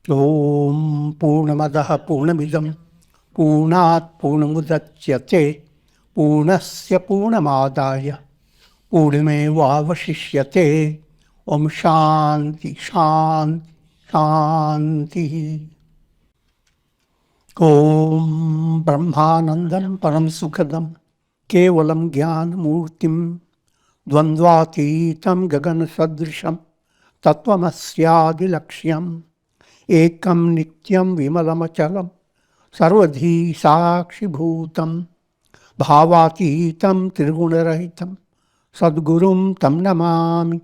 Om Purnamadaha Purnamidam Purnat Purnamudachyate Purnasya Purnamadaya Purnamevavashishyate. Om Shanti Shanti Shanti. Om Brahmanandam Param Sukhadam Kevalam Jnana Murtim Dvandvatitam Gagana Sadrisham Tattvamasya Laksham Ekam Nityam Vimalamachalam Sarvadhi Sakshi Bhutam Bhavatitam Trigunarahitam Sadgurum Tam Namami.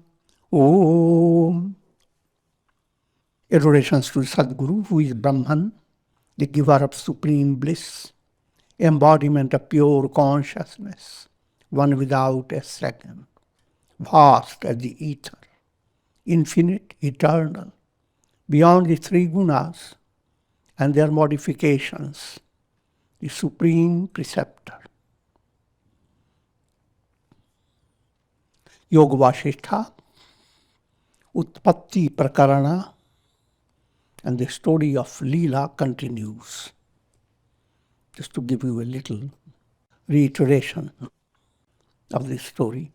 Om. Adorations to Sadguru, who is Brahman, the giver of supreme bliss, embodiment of pure consciousness, one without a second, vast as the ether, infinite, eternal, beyond the three gunas and their modifications, the supreme preceptor. Yoga Vasistha Utpatti Prakarana, and the story of Leela continues. Just to give you a little reiteration of this story.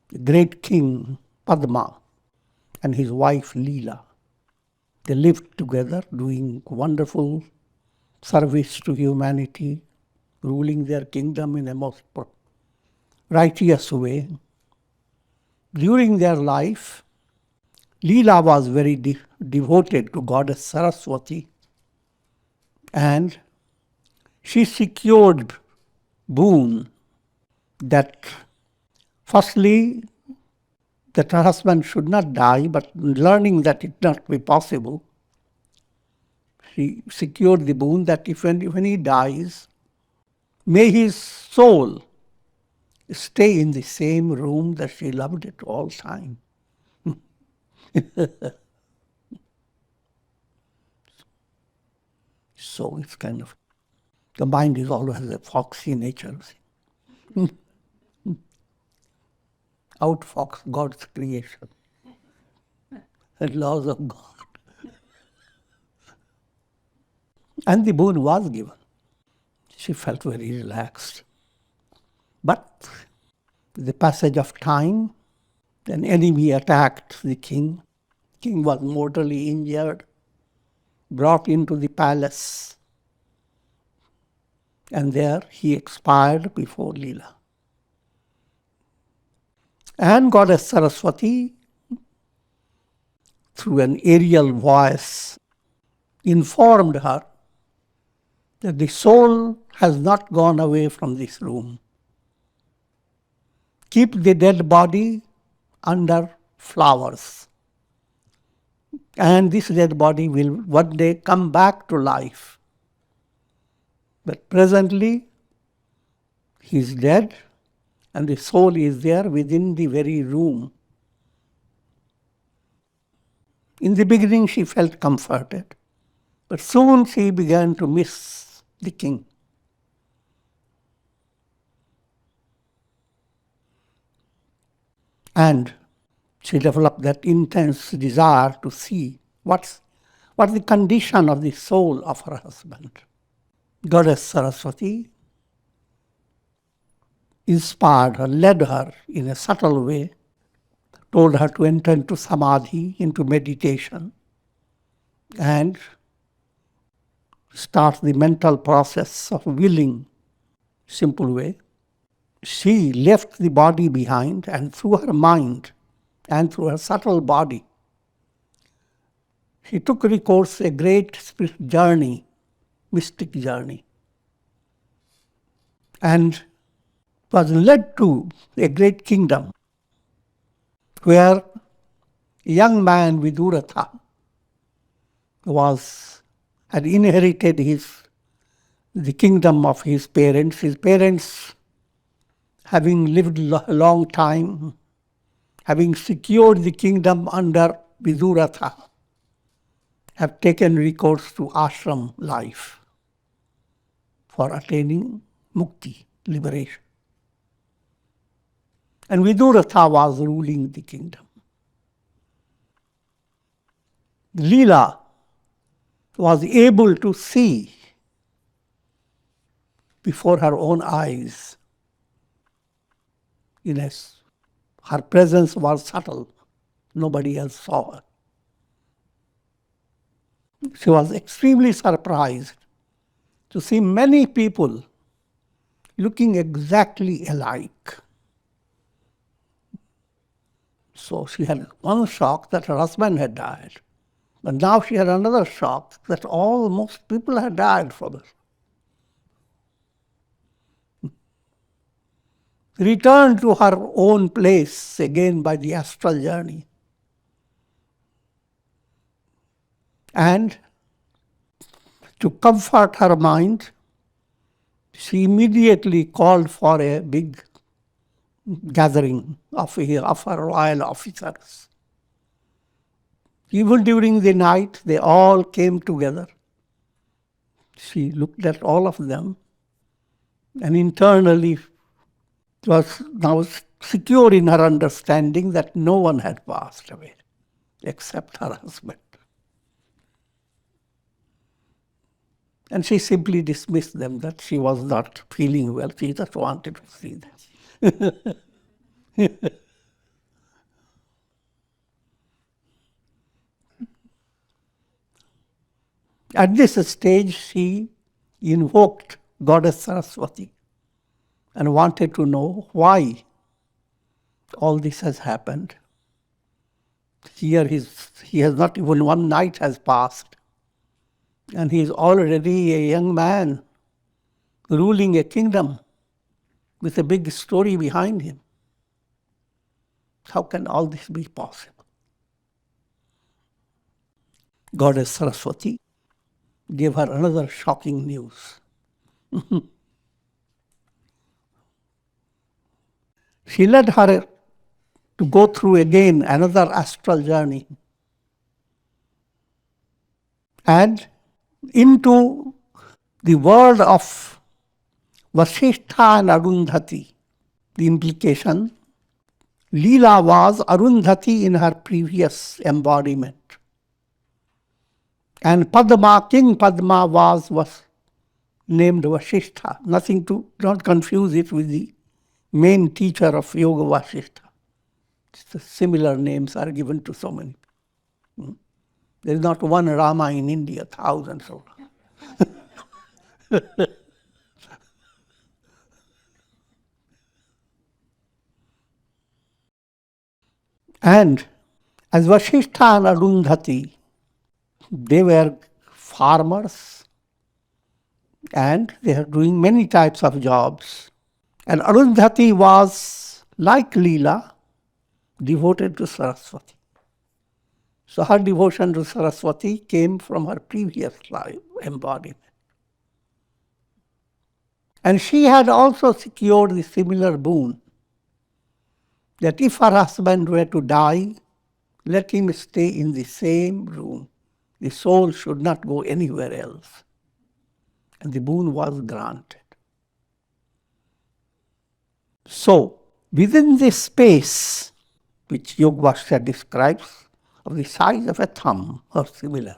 The great King Padma and his wife Leela, they lived together doing wonderful service to humanity, ruling their kingdom in a most righteous way. During their life, Leela was very devoted to Goddess Saraswati, and she secured Boon that firstly that her husband should not die, but learning that it not be possible, she secured the boon that when he dies, may his soul stay in the same room that she loved at all time. So it's kind of, the mind is always a foxy nature. Outfox God's creation and laws of God. And the boon was given. She felt very relaxed. But with the passage of time, an enemy attacked the king. King was mortally injured, brought into the palace, and there he expired before Leela. And Goddess Saraswati, through an aerial voice, informed her that the soul has not gone away from this room. Keep the dead body under flowers, and this dead body will one day come back to life. But presently, he is dead, and the soul is there within the very room. In the beginning, she felt comforted, but soon she began to miss the king. And she developed that intense desire to see what's the condition of the soul of her husband. Goddess Saraswati inspired her, led her in a subtle way, told her to enter into samadhi, into meditation, and start the mental process of willing, simple way. She left the body behind, and through her mind and through her subtle body, she took recourse a great spirit journey, mystic journey, and was led to a great kingdom where a young man, Vidhurata, had inherited the kingdom of his parents. His parents, having lived a long time, having secured the kingdom under Vidhurata, have taken recourse to ashram life for attaining mukti, liberation. And Vidhurata was ruling the kingdom. Leela was able to see before her own eyes. Yes, her presence was subtle. Nobody else saw her. She was extremely surprised to see many people looking exactly alike. So she had one shock that her husband had died. But now she had another shock that most people had died from her. Returned to her own place again by the astral journey. And to comfort her mind, she immediately called for a big gathering of her royal officers. Even during the night, they all came together. She looked at all of them and internally was now secure in her understanding that no one had passed away except her husband. And she simply dismissed them that she was not feeling well. She just wanted to see them. At this stage, she invoked Goddess Saraswati and wanted to know why all this has happened. Here he has not even one night has passed, and he is already a young man ruling a kingdom with a big story behind him. How can all this be possible? Goddess Saraswati gave her another shocking news. She led her to go through again another astral journey and into the world of Vasistha and Arundhati. The implication, Leela was Arundhati in her previous embodiment. And Padma, King Padma was named Vasistha. Don't confuse it with the main teacher of Yoga Vasistha. Similar names are given to so many. There is not one Rama in India, thousands of. And as Vasistha and Arundhati, they were farmers and they are doing many types of jobs. And Arundhati was, like Leela, devoted to Saraswati. So her devotion to Saraswati came from her previous life embodiment. And she had also secured the similar boon that if her husband were to die, let him stay in the same room. The soul should not go anywhere else. And the boon was granted. So, within this space, which Yoga Vasistha describes, of the size of a thumb or similar,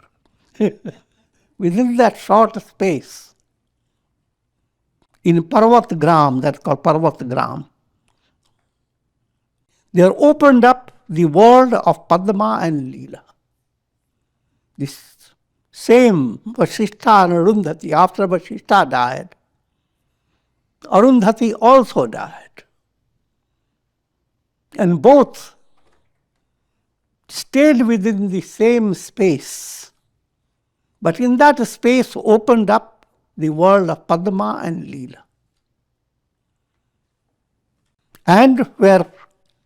within that short space, in Parvat Gram, that's called Parvat Gram, there opened up the world of Padma and Leela. This same Vasistha and Arundhati, after Vasistha died, Arundhati also died. And both stayed within the same space. But in that space opened up the world of Padma and Leela. And where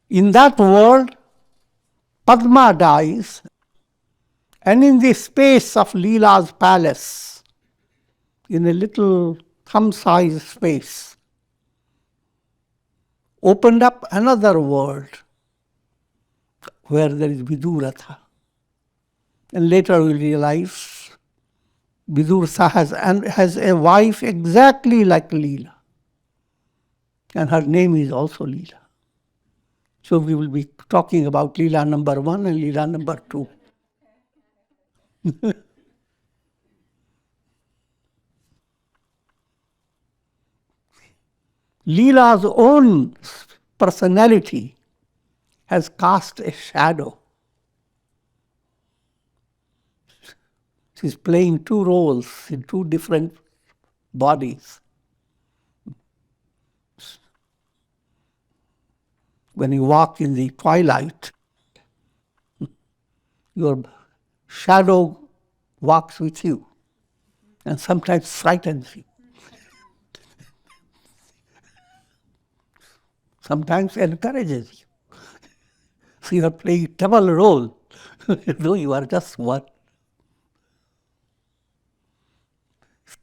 in that world Padma dies, and in the space of Leela's palace, in a little thumb-sized space, opened up another world where there is Vidhurata. And later we realize Viduratha has a wife exactly like Leela. And her name is also Leela. So we will be talking about Leela number 1 and Leela number 2. Leela's own personality has cast a shadow. She's playing two roles in two different bodies. When you walk in the twilight, your shadow walks with you and sometimes frightens you. Sometimes encourages you. So you are playing double role, though you are just one.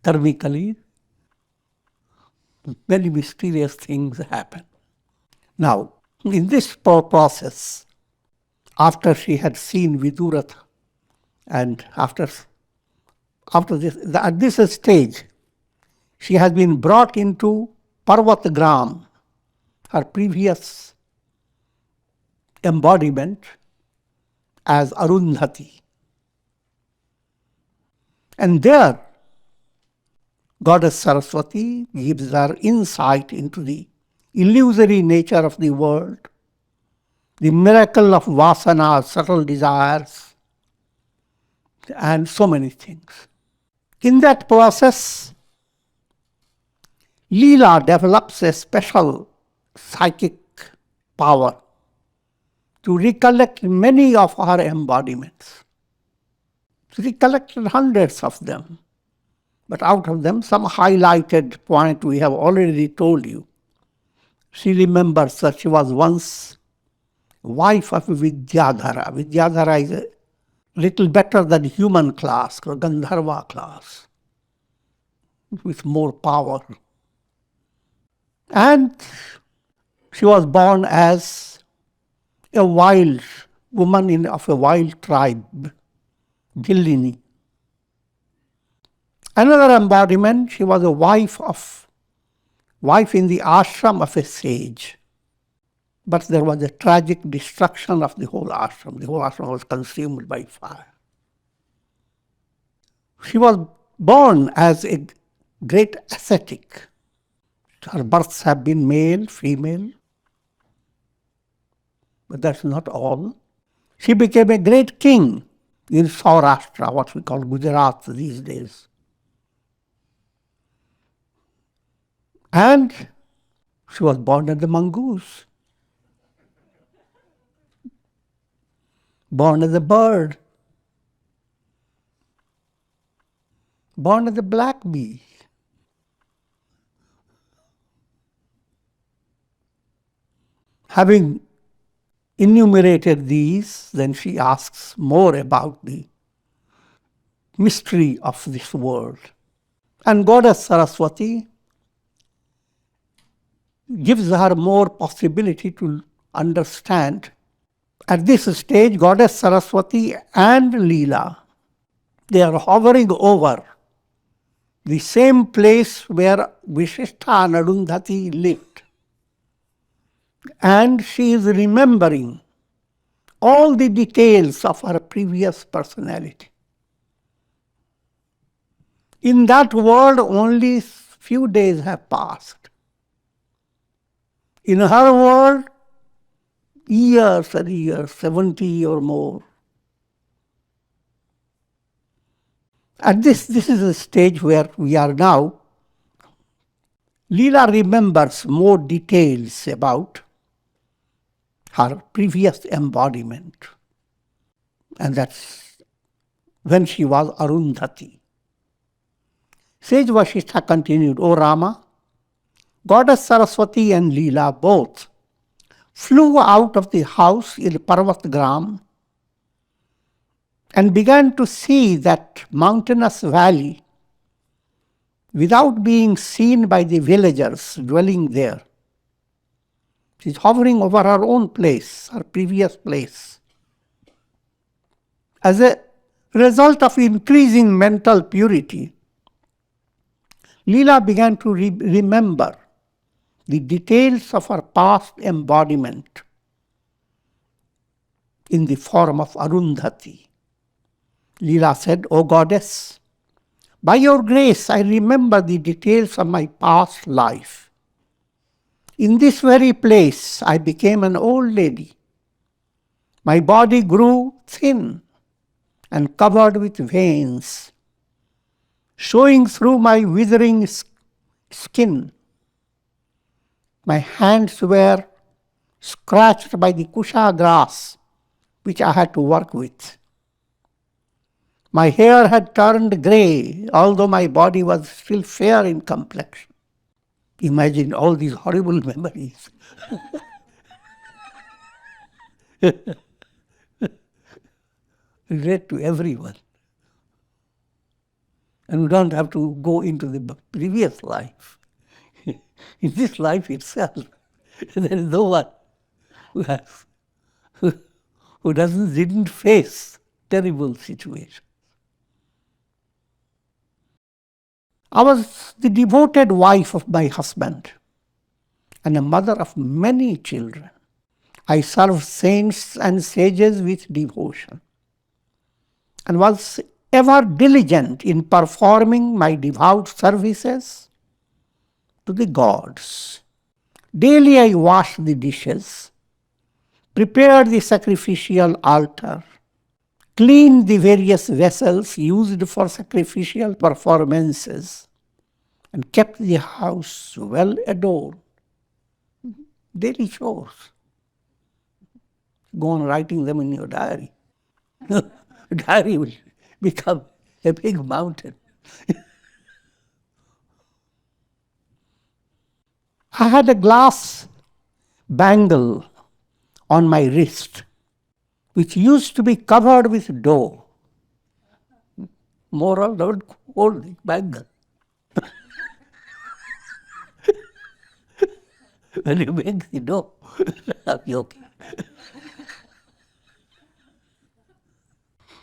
Karmically, very mysterious things happen. Now, in this process, after she had seen Vidhurata, and after this, at this stage, she has been brought into Parvatgram, her previous embodiment as Arundhati. And there, Goddess Saraswati gives her insight into the illusory nature of the world, the miracle of vasana, subtle desires, and so many things. In that process, Leela develops a special psychic power to recollect many of her embodiments. She recollected hundreds of them, but out of them, some highlighted point we have already told you. She remembers that she was once wife of Vidyadhara. Vidyadhara is a little better than human class, or Gandharva class, with more power. And she was born as a wild woman of a wild tribe, Gillini. Another embodiment, she was a wife in the ashram of a sage. But there was a tragic destruction of the whole ashram. The whole ashram was consumed by fire. She was born as a great ascetic. Her births have been male, female. But that's not all. She became a great king in Saurashtra, what we call Gujarat these days. And she was born as a mongoose, born as a bird, born as a black bee. Having enumerated these, then she asks more about the mystery of this world. And Goddess Saraswati gives her more possibility to understand. At this stage, Goddess Saraswati and Leela, they are hovering over the same place where Vasistha and Arundhati lived. And she is remembering all the details of her previous personality. In that world, only few days have passed. In her world, years and years, 70 or more. And this is the stage where we are now. Leela remembers more details about her previous embodiment. And that's when she was Arundhati. Sage Vasistha continued, O Rama, Goddess Saraswati and Leela both flew out of the house in Parvatgram and began to see that mountainous valley without being seen by the villagers dwelling there. She's hovering over her own place, her previous place. As a result of increasing mental purity, Leela began to remember the details of her past embodiment in the form of Arundhati. Leela said, O Goddess, by your grace I remember the details of my past life. In this very place, I became an old lady. My body grew thin and covered with veins, showing through my withering skin. My hands were scratched by the kusha grass, which I had to work with. My hair had turned grey, although my body was still fair in complexion. Imagine all these horrible memories. Relate to everyone. And we don't have to go into the previous life. In this life itself, there is no one who has, didn't face terrible situations. I was the devoted wife of my husband and a mother of many children. I served saints and sages with devotion and was ever diligent in performing my devout services to the gods. Daily I washed the dishes, prepared the sacrificial altar, cleaned the various vessels used for sacrificial performances, and kept the house well adorned. Daily chores. Go on writing them in your diary. Diary will become a big mountain. I had a glass bangle on my wrist, which used to be covered with dough. Moral, don't hold the bangle. When you make the dough, I'm joking.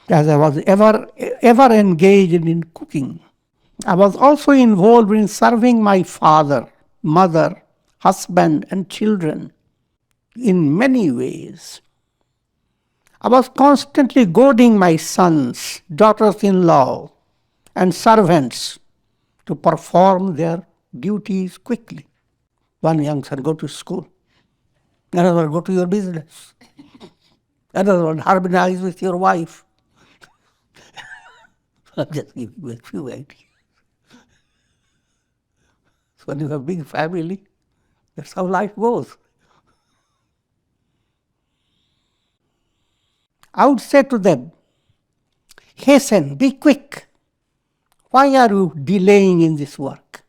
As I was ever engaged in cooking, I was also involved in serving my father, mother, husband, and children in many ways. I was constantly goading my sons, daughters-in-law, and servants to perform their duties quickly. One young son, go to school. Another, go to your business. Another one, harmonize with your wife. I'm just giving you a few ideas. So when you have a big family, that's how life goes. I would say to them, hasten, be quick. Why are you delaying in this work?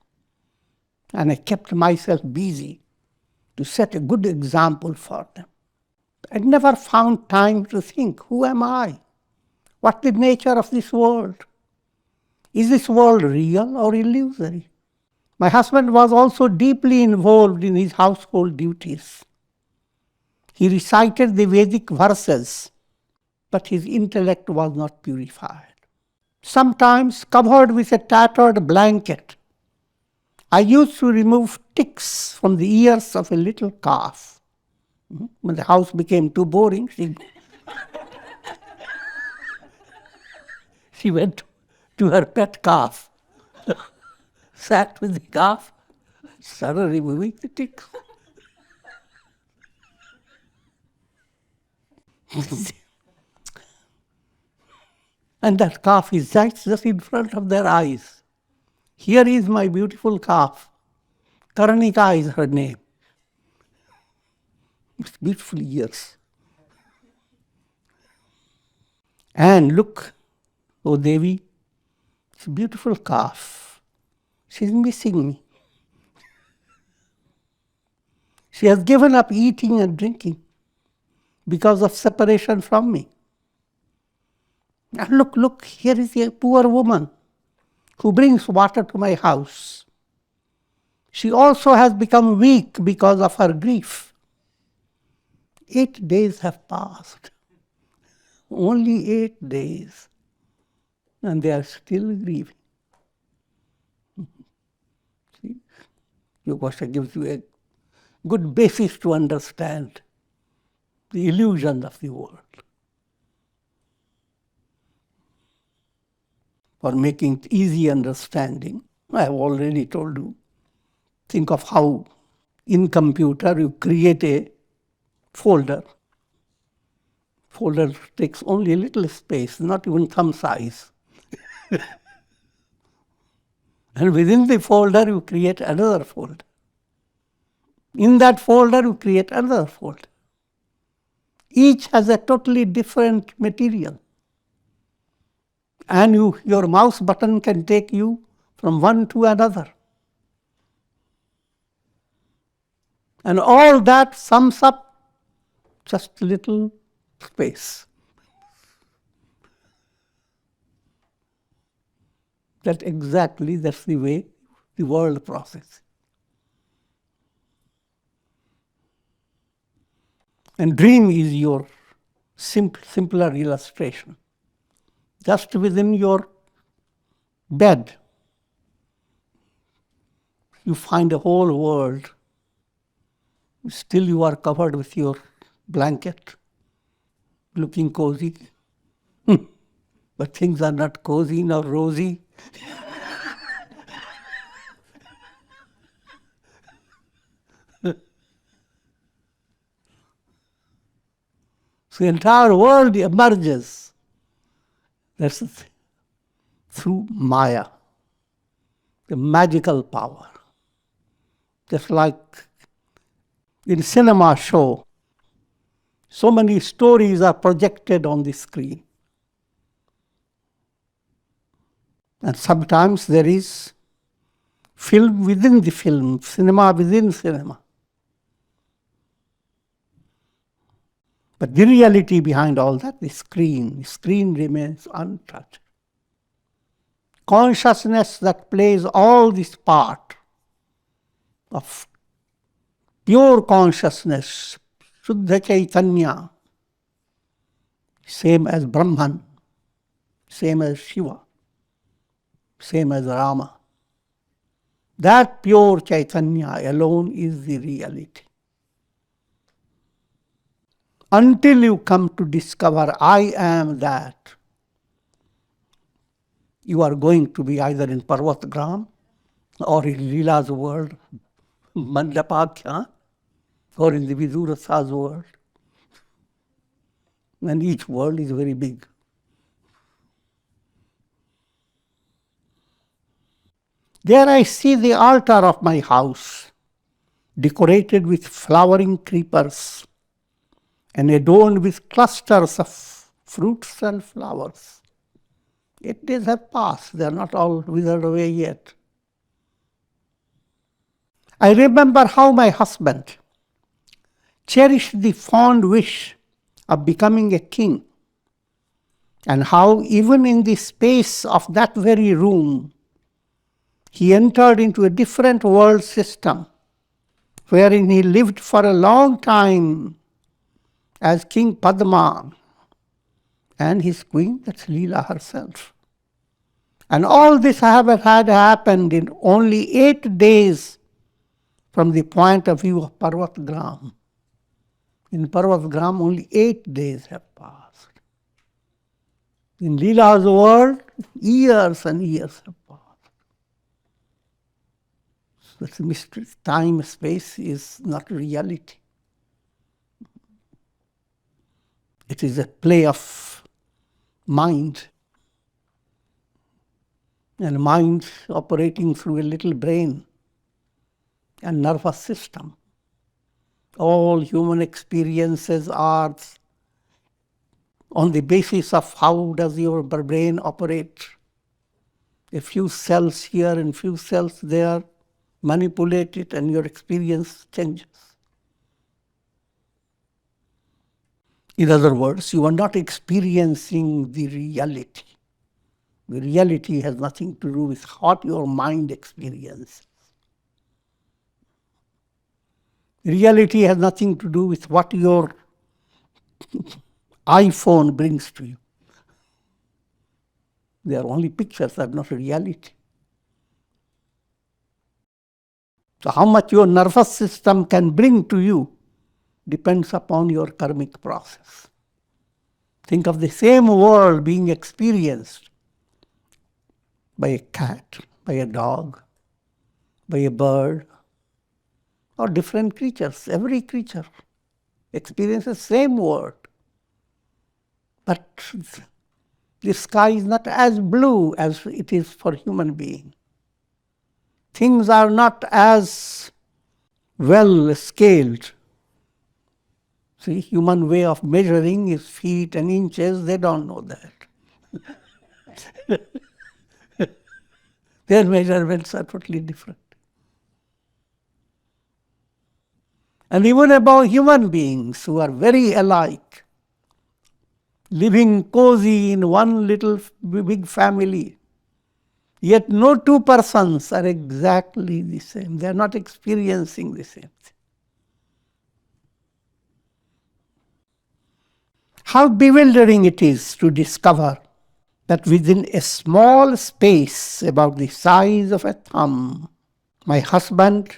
And I kept myself busy to set a good example for them. I never found time to think, who am I? What's the nature of this world? Is this world real or illusory? My husband was also deeply involved in his household duties. He recited the Vedic verses, but his intellect was not purified. Sometimes, covered with a tattered blanket, I used to remove ticks from the ears of a little calf. When the house became too boring, she went to her pet calf, sat with the calf, started removing the ticks. And that calf is just in front of their eyes. Here is my beautiful calf. Karanika is her name. With beautiful ears. And look, oh Devi, it's a beautiful calf. She's missing me. She has given up eating and drinking because of separation from me. And look, here is a poor woman who brings water to my house. She also has become weak because of her grief. 8 days have passed. Only 8 days. And they are still grieving. See? Yoga gives you a good basis to understand the illusion of the world. For making easy understanding, I have already told you, think of how In computer, you create a folder. Folder takes only a little space, not even thumb size. And within the folder, you create another folder. In that folder, you create another folder. Each has a totally different material. And your mouse button can take you from one to another. And all that sums up just a little space. That's the way the world processes. And dream is your simpler illustration. Just within your bed, you find a whole world. Still you are covered with your blanket, looking cozy. But things are not cozy nor rosy. So the entire world emerges. That's the thing. Through Maya, the magical power. Just like in cinema show, so many stories are projected on the screen. And sometimes there is film within the film, cinema within cinema. But the reality behind all that, the screen remains untouched. Consciousness that plays all this part of pure consciousness, Shuddha Chaitanya, same as Brahman, same as Shiva, same as Rama. That pure Chaitanya alone is the reality. Until you come to discover I am that, you are going to be either in Parvatgram or in Leela's world, Mandapakya, or in the Viduratha's world. And each world is very big. There I see the altar of my house, decorated with flowering creepers and adorned with clusters of fruits and flowers. 8 days have passed, they are not all withered away yet. I remember how my husband cherished the fond wish of becoming a king, and how even in the space of that very room, he entered into a different world system, wherein he lived for a long time as King Padma and his queen, that's Leela herself. And all this had happened in only 8 days from the point of view of Parvatgram. In Parvatgram, only 8 days have passed. In Leela's world, years and years have passed. That's the mystery. Time, space is not reality. It is a play of mind. And mind operating through a little brain and nervous system. All human experiences are on the basis of how does your brain operate. A few cells here and few cells there, manipulate it and your experience changes. In other words, you are not experiencing the reality. The reality has nothing to do with what your mind experiences. Reality has nothing to do with what your iPhone brings to you. They are only pictures, they are not reality. So how much your nervous system can bring to you depends upon your karmic process. Think of the same world being experienced by a cat, by a dog, by a bird, or different creatures. Every creature experiences the same world. But the sky is not as blue as it is for human being. Things are not as well scaled. See, human way of measuring is feet and inches. They don't know that. Their measurements are totally different. And even about human beings who are very alike, living cozy in one little big family, yet no two persons are exactly the same. They are not experiencing the same thing. How bewildering it is to discover that within a small space about the size of a thumb, my husband,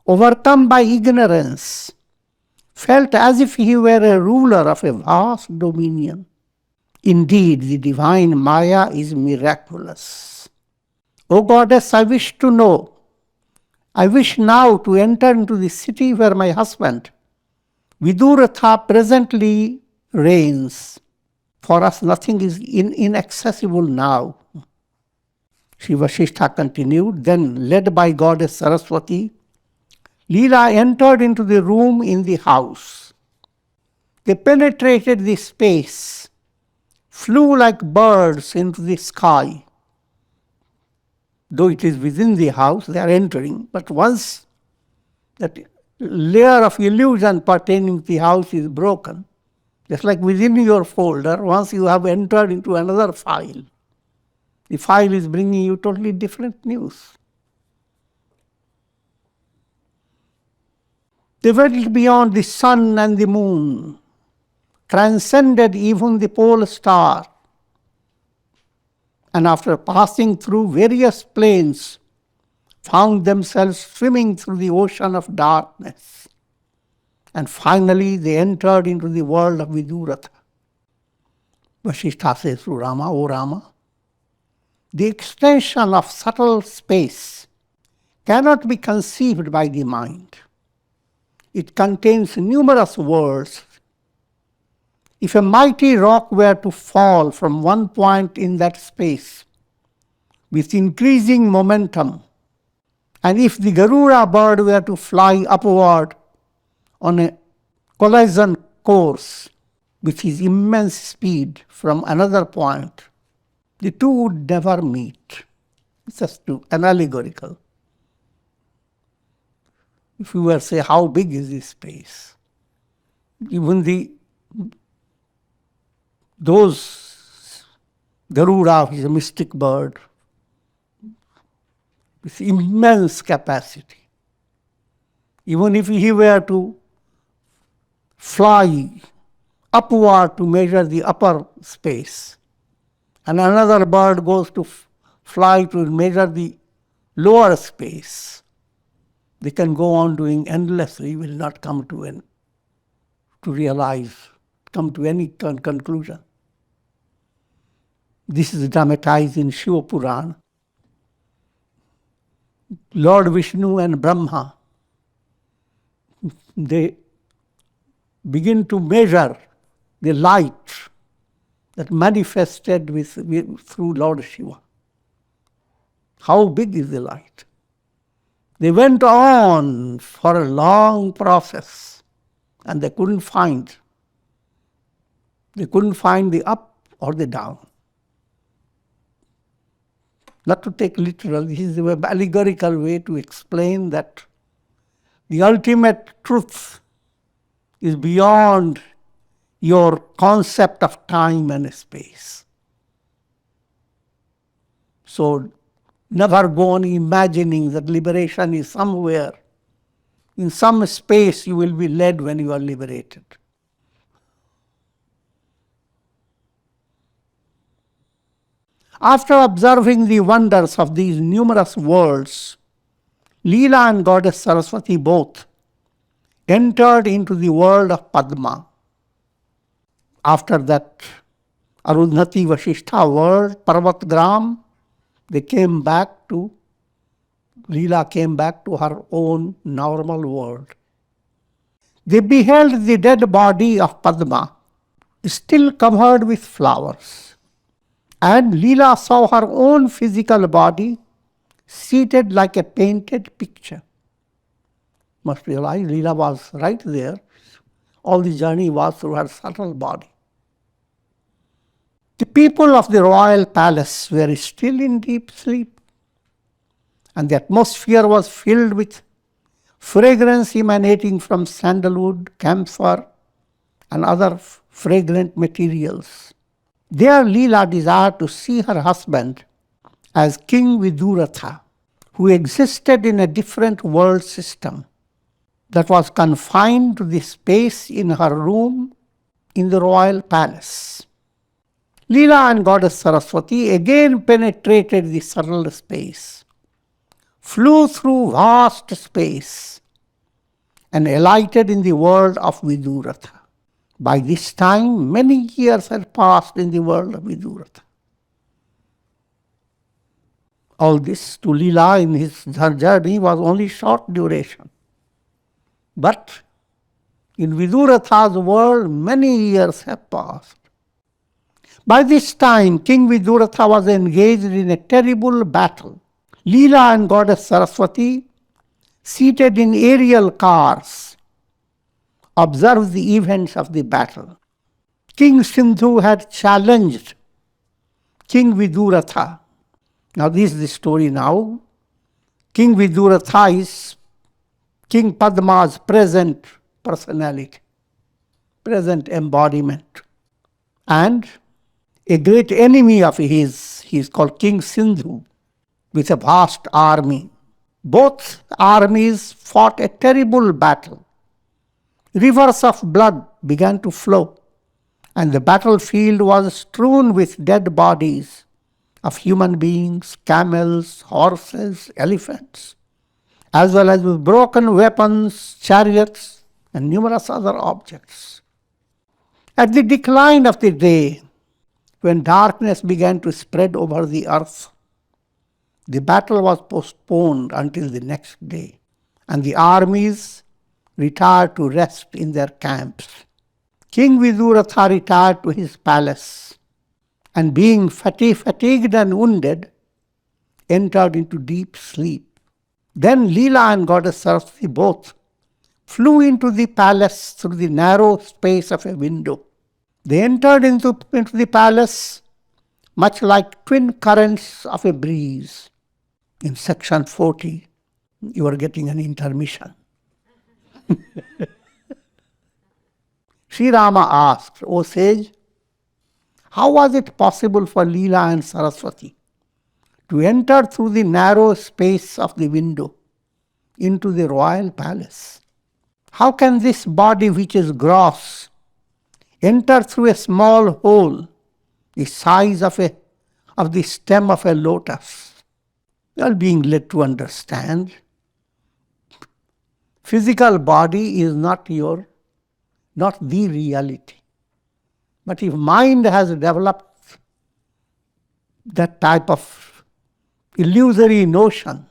overcome by ignorance, felt as if he were a ruler of a vast dominion. Indeed, the divine Maya is miraculous. O Goddess, I wish to know. I wish now to enter into the city where my husband, Vidhuratha, presently reigns. For us, nothing is inaccessible now. Shri Vasistha continued, then, led by Goddess Saraswati, Leela entered into the room in the house. They penetrated the space, flew like birds into the sky. Though it is within the house, they are entering. But once that layer of illusion pertaining to the house is broken, just like within your folder, once you have entered into another file, the file is bringing you totally different news. They went beyond the sun and the moon, transcended even the pole star, and after passing through various planes, found themselves swimming through the ocean of darkness. And finally, they entered into the world of Vidhuratha. Vasistha says to Rama, O Rama, the extension of subtle space cannot be conceived by the mind. It contains numerous worlds. If a mighty rock were to fall from one point in that space with increasing momentum, and if the Garuda bird were to fly upward on a collision course with his immense speed from another point, the two would never meet. It's just an allegorical. If you were to say, how big is this space? Even those Garuda is a mystic bird with immense capacity. Even if he were to fly upward to measure the upper space, and another bird goes to fly to measure the lower space, they can go on doing endlessly, will not come to any conclusion. This is dramatized in Shiva Purana. Lord Vishnu and Brahma, they begin to measure the light that manifested through Lord Shiva. How big is the light? They went on for a long process and they couldn't find the up or the down. Not to take literal, this is an allegorical way to explain that the ultimate truth is beyond your concept of time and space. So never go on imagining that liberation is somewhere. In some space you will be led when you are liberated. After observing the wonders of these numerous worlds, Leela and Goddess Saraswati both entered into the world of Padma. After that Arundhati Vasistha world, Parvat Gram, they came back to Leela came back to her own normal world. They beheld the dead body of Padma, still covered with flowers. And Leela saw her own physical body seated like a painted picture. Must realize Leela was right there. All the journey was through her subtle body. The people of the royal palace were still in deep sleep, and the atmosphere was filled with fragrance emanating from sandalwood, camphor, and other fragrant materials. There Leela desired to see her husband as King Viduratha, who existed in a different world system that was confined to the space in her room in the royal palace. Leela and Goddess Saraswati again penetrated the subtle space, flew through vast space, and alighted in the world of Vidhurata. By this time, many years had passed in the world of Vidhurata. All this to Leela in his journey was only short duration. But in Viduratha's world, many years have passed. By this time, King Viduratha was engaged in a terrible battle. Leela and Goddess Saraswati, seated in aerial cars, observed the events of the battle. King Sindhu had challenged King Viduratha. Now this is the story now. King Viduratha is King Padma's present personality, present embodiment. And a great enemy of his, he is called King Sindhu, with a vast army. Both armies fought a terrible battle. Rivers of blood began to flow, and the battlefield was strewn with dead bodies of human beings, camels, horses, elephants, as well as with broken weapons, chariots, and numerous other objects. At the decline of the day, when darkness began to spread over the earth, the battle was postponed until the next day, and the armies retired to rest in their camps. King Viduratha retired to his palace, and being fatigued and wounded, entered into deep sleep. Then Leela and Goddess Saraswati both flew into the palace through the narrow space of a window. They entered into the palace much like twin currents of a breeze. In section 40, you are getting an intermission. Sri Rama asked, O sage, how was it possible for Leela and Saraswati to enter through the narrow space of the window into the royal palace? How can this body which is gross enter through a small hole the size of the stem of a lotus? You are being led to understand physical body is not the reality. But if mind has developed that type of illusory notion,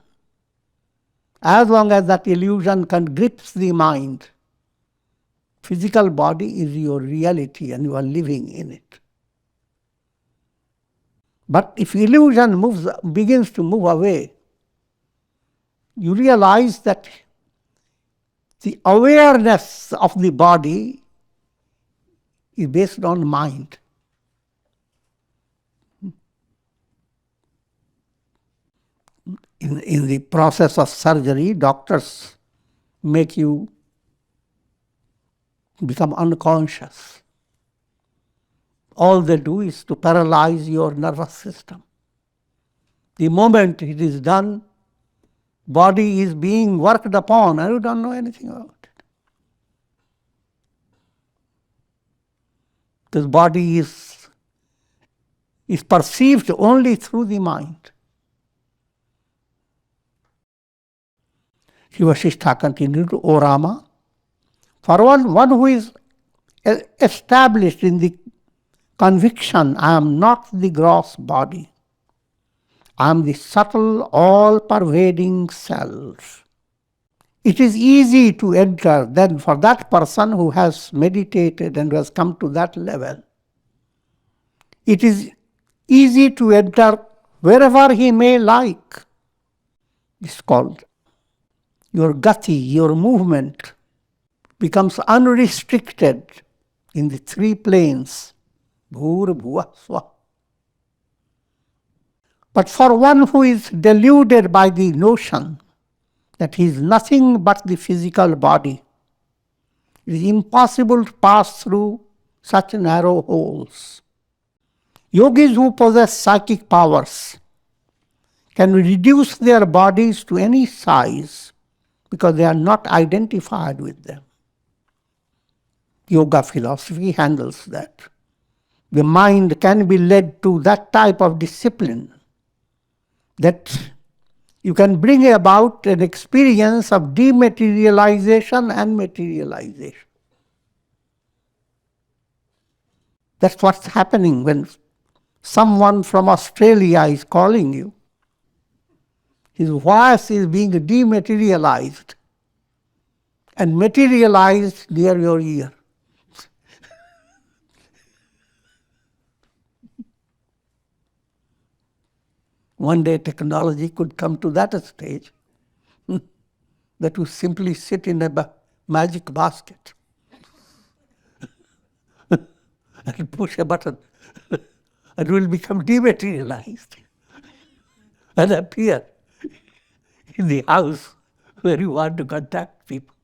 as long as that illusion grips the mind, physical body is your reality and you are living in it. But if illusion begins to move away, you realize that the awareness of the body is based on mind. In the process of surgery, doctors make you become unconscious. All they do is to paralyze your nervous system. The moment it is done, body is being worked upon and you don't know anything about it. This body is perceived only through the mind. Yoga Vasistha continued, O Rama, for one who is established in the conviction, I am not the gross body. I am the subtle, all-pervading self. It is easy to enter then for that person who has meditated and has come to that level. It is easy to enter wherever he may like. It's called your gati, your movement becomes unrestricted in the three planes. Bhur, bhuva, swa. But for one who is deluded by the notion that he is nothing but the physical body, it is impossible to pass through such narrow holes. Yogis who possess psychic powers can reduce their bodies to any size because they are not identified with them. Yoga philosophy handles that. The mind can be led to that type of discipline that you can bring about an experience of dematerialization and materialization. That's what's happening when someone from Australia is calling you. His voice is being dematerialized and materialized near your ear. One day technology could come to that stage that you simply sit in a magic basket and push a button and will become dematerialized and appear in the house where you want to contact people.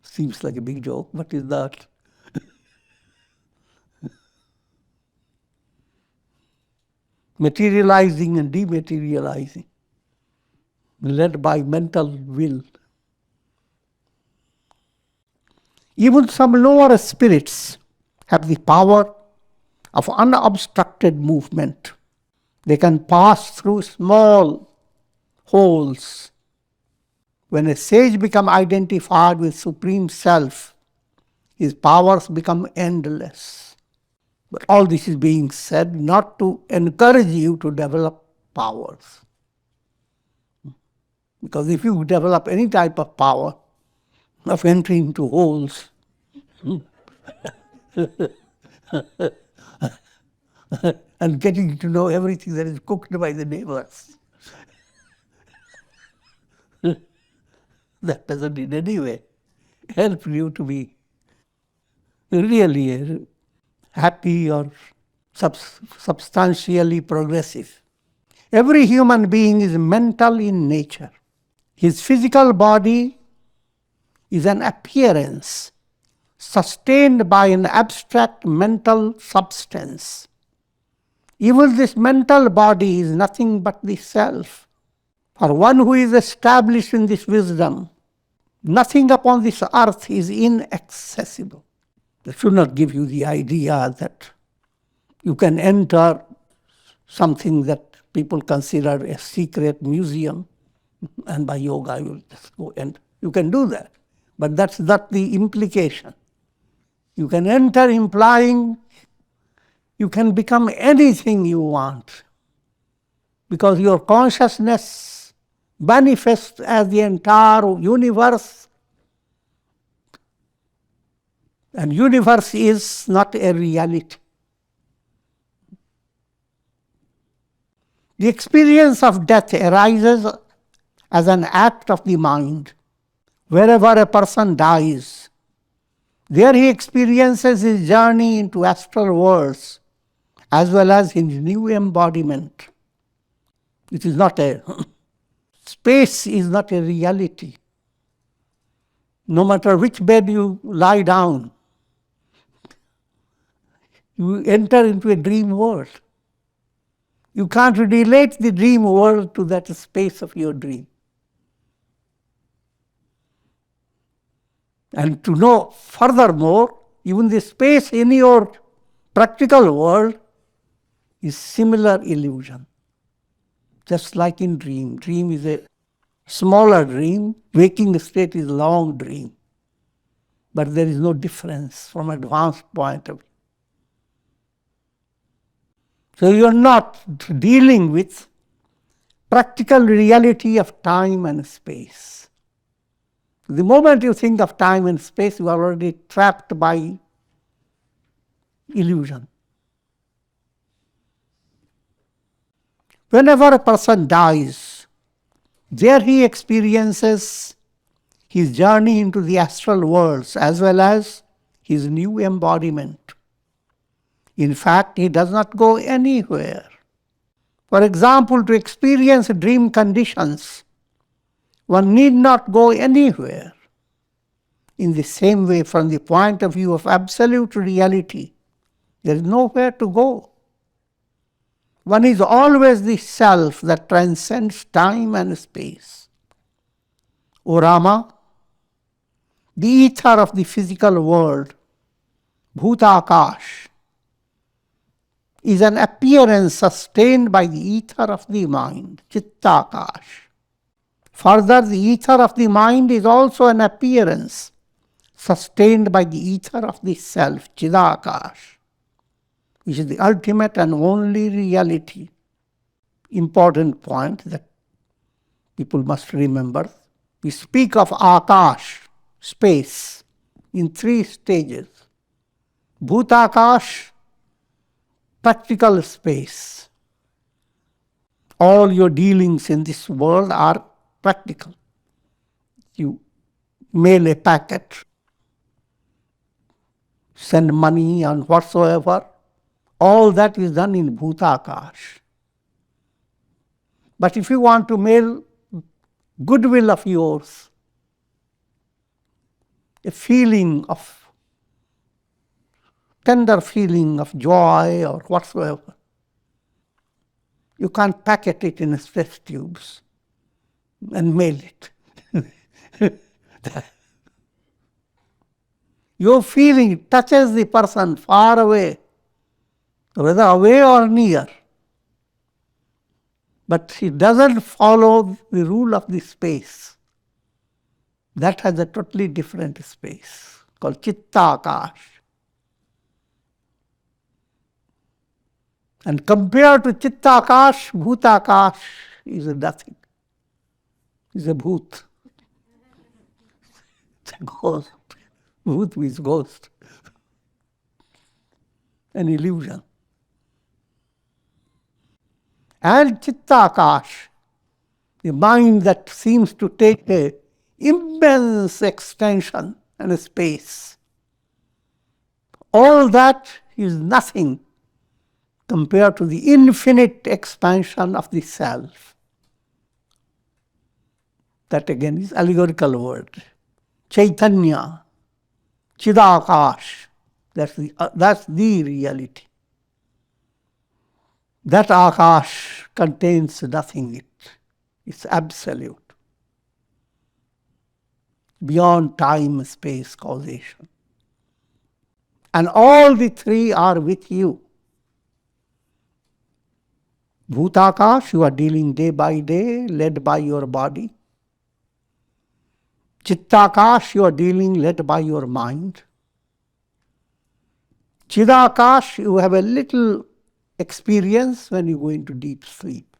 Seems like a big joke, but is not. Materializing and dematerializing, led by mental will. Even some lower spirits have the power of unobstructed movement. They can pass through small holes. When a sage becomes identified with Supreme Self, his powers become endless. But all this is being said not to encourage you to develop powers. Because if you develop any type of power of entering into holes, and getting to know everything that is cooked by the neighbors, that doesn't in any way help you to be really happy or substantially progressive. Every human being is mental in nature. His physical body is an appearance sustained by an abstract mental substance. Even this mental body is nothing but the self. For one who is established in this wisdom, nothing upon this earth is inaccessible. That should not give you the idea that you can enter something that people consider a secret museum, and by yoga you will just go and you can do that. But that's not the implication. You can enter implying you can become anything you want, because your consciousness manifests as the entire universe. And universe is not a reality. The experience of death arises as an act of the mind. Wherever a person dies, there he experiences his journey into astral worlds as well as his new embodiment. It is not a space is not a reality. No matter which bed you lie down, you enter into a dream world. You can't relate the dream world to that space of your dream. And to know furthermore, even the space in your practical world is similar illusion. Just like in dream. Dream is a smaller dream. Waking state is long dream. But there is no difference from advanced point of view. So you are not dealing with practical reality of time and space. The moment you think of time and space, you are already trapped by illusion. Whenever a person dies, there he experiences his journey into the astral worlds as well as his new embodiment. In fact, he does not go anywhere. For example, to experience dream conditions, one need not go anywhere. In the same way, from the point of view of absolute reality, there is nowhere to go. One is always the self that transcends time and space. O Rama, the ether of the physical world, Bhutakash, is an appearance sustained by the ether of the mind, Chittakash. Further, the ether of the mind is also an appearance sustained by the ether of the self, Chidakash, which is the ultimate and only reality. Important point that people must remember. We speak of Akash, space, in three stages. Bhutakash, practical space. All your dealings in this world are practical. You mail a packet, send money and whatsoever, all that is done in Bhutakash. But if you want to mail goodwill of yours, a feeling of tender feeling of joy or whatsoever, you can't packet it in space tubes and mail it. Your feeling touches the person far away, whether away or near. But it doesn't follow the rule of the space. That has a totally different space called Chittakash. And compared to Chittakash, Bhutakash is a nothing. It's a bhoot. It's a ghost. Bhoot means ghost. An illusion. And Chittakash, the mind that seems to take an immense extension and a space. All that is nothing compared to the infinite expansion of the self. That again is allegorical word. Chaitanya, Chidakash, that's the reality. That Akash contains nothing. It's absolute. Beyond time, space, causation. And all the three are with you. Bhutakash, you are dealing day by day, led by your body. Chittakash, you are dealing led by your mind. Chidakash, you have a little experience when you go into deep sleep.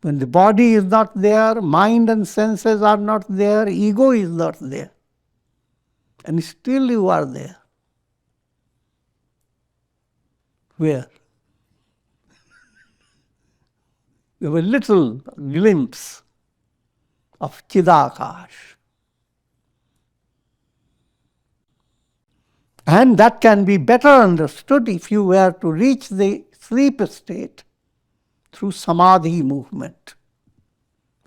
When the body is not there, mind and senses are not there, ego is not there. And still you are there. Where? You have a little glimpse of Chidakash. And that can be better understood if you were to reach the sleep state through samadhi movement.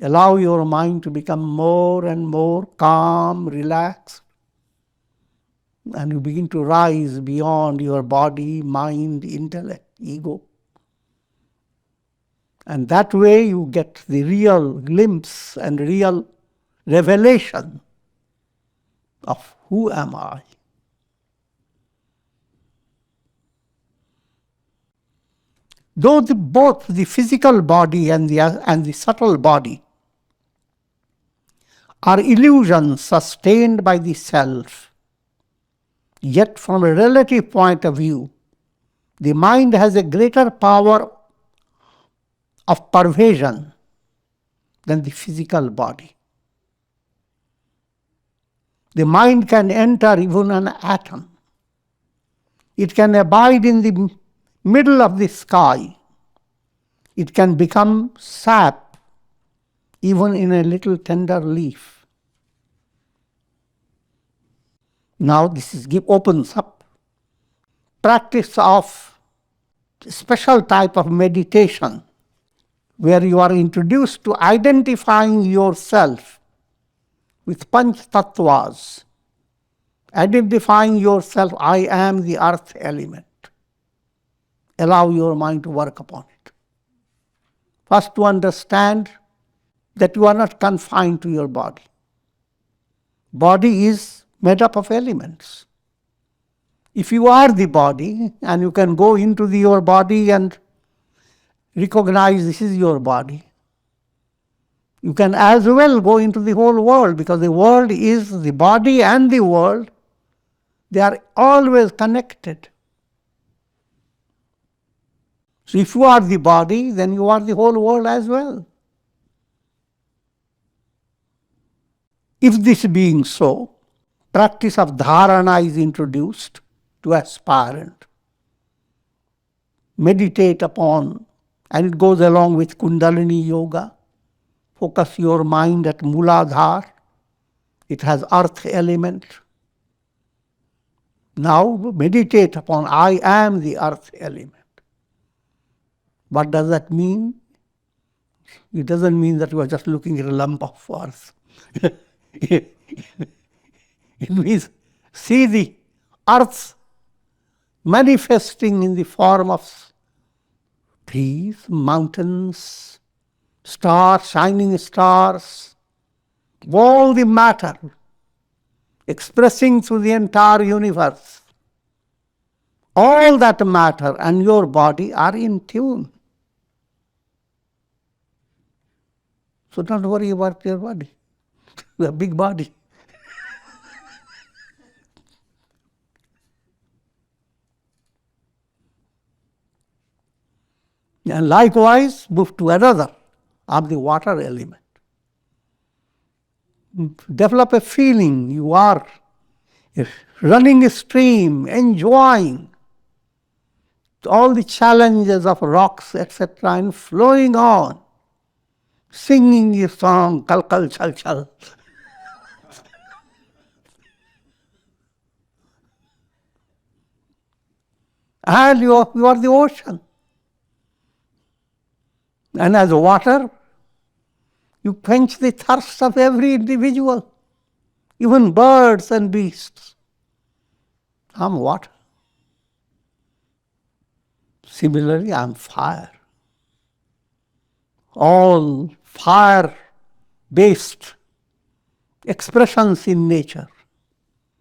Allow your mind to become more and more calm, relaxed, and you begin to rise beyond your body, mind, intellect, ego. And that way you get the real glimpse and real revelation of who am I. Though both the physical body and the subtle body are illusions sustained by the self, yet from a relative point of view, The mind has a greater power of pervasion than the physical body. The mind can enter even an atom. It can abide in the middle of the sky. It can become sap even in a little tender leaf. Now this opens up practice of special type of meditation where you are introduced to identifying yourself with Panch Tattvas, identifying yourself, I am the earth element. Allow your mind to work upon it. First, to understand that you are not confined to your body. Body is made up of elements. If you are the body, and you can go into your body and recognize this is your body, you can as well go into the whole world, because the world is the body and the world. They are always connected. So if you are the body, then you are the whole world as well. If this being so, practice of dharana is introduced to aspirant. Meditate upon, and it goes along with Kundalini Yoga. Focus your mind at Muladhara. It has earth element. Now meditate upon, I am the earth element. What does that mean? It doesn't mean that you are just looking at a lump of earth. It means see the earth manifesting in the form of trees, mountains, stars, shining stars, all the matter expressing through the entire universe. All that matter and your body are in tune. So don't worry about your body. You have a big body. And likewise, move to another of the water element. Develop a feeling you are running a stream, enjoying all the challenges of rocks, etc., and flowing on, singing your song, kal kal chal chal. And you are the ocean. And as water, you quench the thirst of every individual, even birds and beasts. I'm water. Similarly, I'm fire. All fire-based expressions in nature,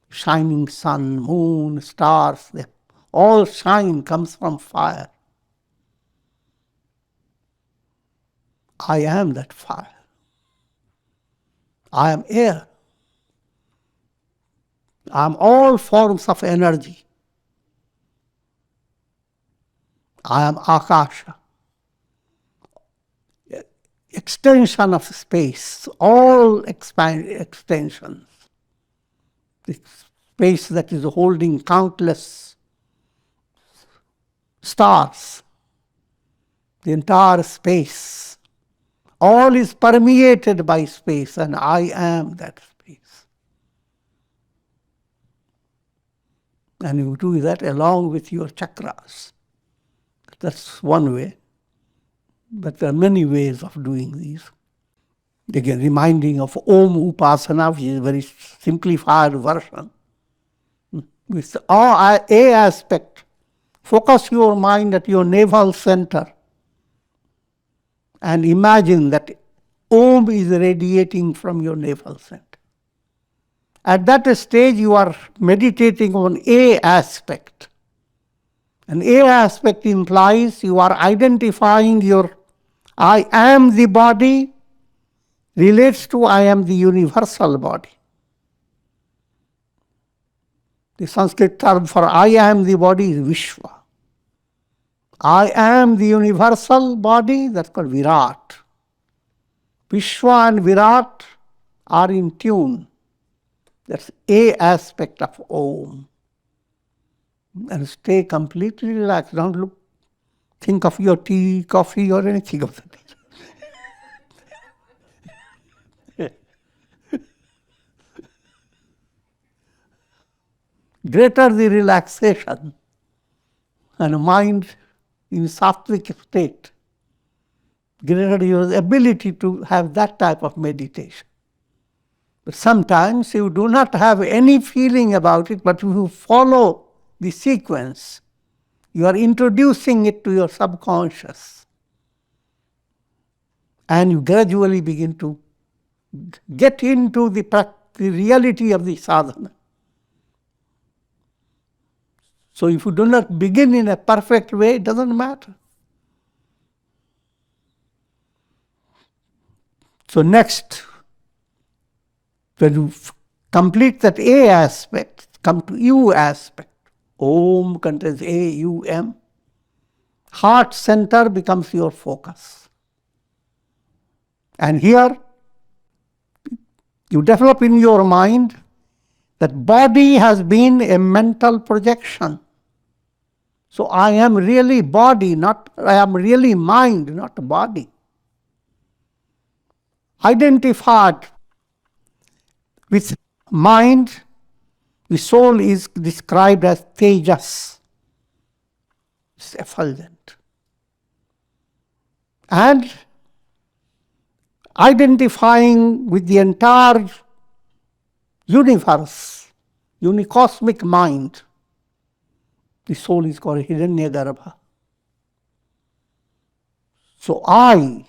shining sun, moon, stars, all shine comes from fire. I am that fire. I am air. I am all forms of energy. I am Akasha. Extension of space, all extensions. The space that is holding countless stars, the entire space. All is permeated by space, and I am that space. And you do that along with your chakras. That's one way. But there are many ways of doing these. Again, reminding of Om Upasana, which is a very simplified version. With A aspect, focus your mind at your navel center and imagine that Om is radiating from your navel center. At that stage, you are meditating on A aspect. And A aspect implies you are identifying your I am the body relates to I am the universal body. The Sanskrit term for I am the body is Vishwa. I am the universal body, that's called Virat. Vishwa and Virat are in tune. That's a aspect of Om. And stay completely relaxed. Don't think of your tea, coffee, or anything of that nature. Greater the relaxation and mind in sattvic state, greater your ability to have that type of meditation. But sometimes you do not have any feeling about it, but you follow the sequence. You are introducing it to your subconscious. And you gradually begin to get into the reality of the sadhana. So if you do not begin in a perfect way, it doesn't matter. So next, when you complete that A aspect, come to U aspect. Om contains A, U, M. Heart center becomes your focus. And here, you develop in your mind that body has been a mental projection. So I am really body, I am really mind, not body. Identified with mind, the soul is described as tejas. It's effulgent. And identifying with the entire universe, unicosmic mind, the soul is called Hiranyagarbha. So I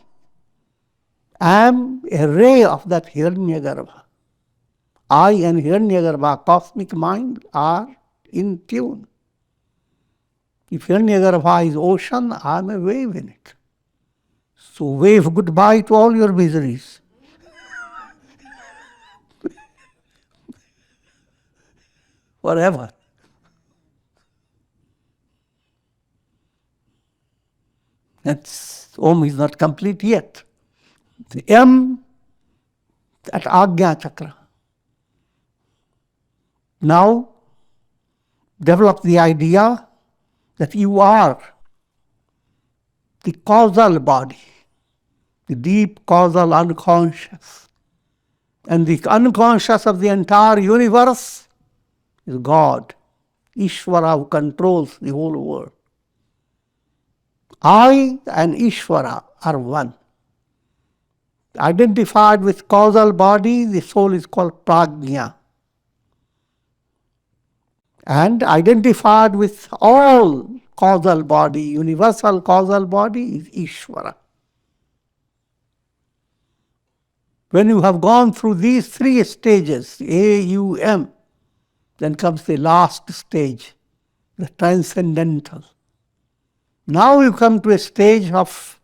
am a ray of that Hiranyagarbha. I and Hiranyagarbha, cosmic mind, are in tune. If Hiranyagarbha is ocean, I am a wave in it. So wave goodbye to all your miseries. Forever. That's, Om is not complete yet. The M at Agnya Chakra. Now, develop the idea that you are the causal body, the deep causal unconscious. And the unconscious of the entire universe is God, Ishvara, who controls the whole world. I and Ishvara are one. Identified with causal body, the soul is called Prajna. And identified with all causal body, universal causal body, is Ishvara. When you have gone through these three stages, A, U, M, then comes the last stage, the transcendental. Now you come to a stage of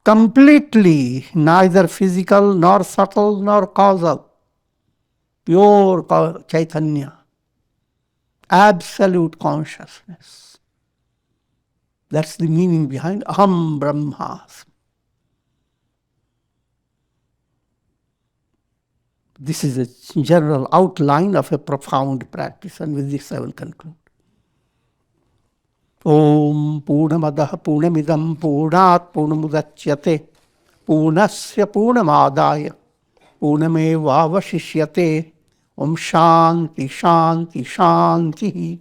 completely neither physical, nor subtle, nor causal. Pure Chaitanya. Absolute consciousness. That's the meaning behind Aham Brahmasmi. This is a general outline of a profound practice, and with this I will conclude. Om Purnamadaha Purnamidam Purnat Purnamudachyate Purnasya Purnamadaya Purnameva Vashishyate Om Shanti Shanti Shanti.